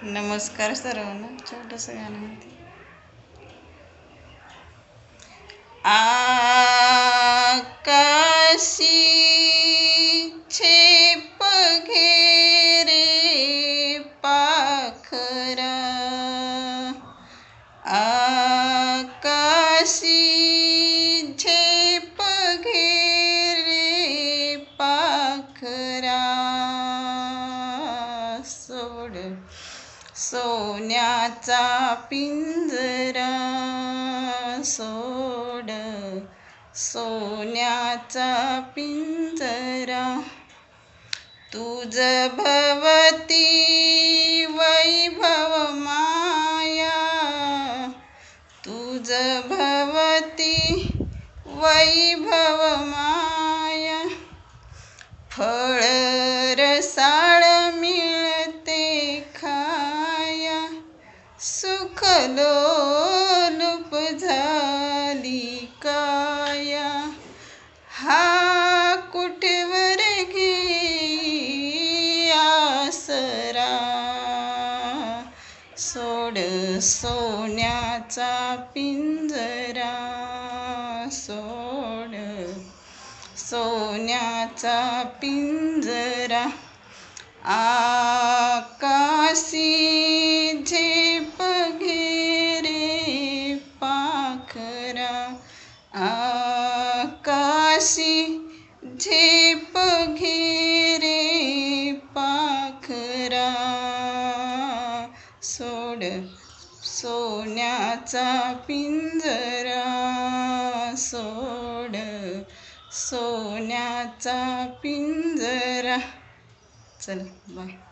नमस्कार सर्वांना. छोटंसं गाणं म्हणते. आकाशी छेप घेरे पाखरा, आकाशी झेप घेरे पाखरा, सोड सोन्याचा पिंजरा, सोड सोन्याचा पिंजरा. तुझ भवती वैभव माया, तुझ भवती वैभव माया. फळ रसाळ मिळते खाया, सुख लोलुप झाली काया. हा कुठवर घेई आसरा, सोड सोन्याचा पिंजरा, सोड सोन्याचा पिंजरा. आकाशी झेप घेरे पाखरा, आकाशी झेप घेरे पाखरा. सोड सोन्याचा पिंजरा, सोड सोन्याचा पिंजरा. चल बाय.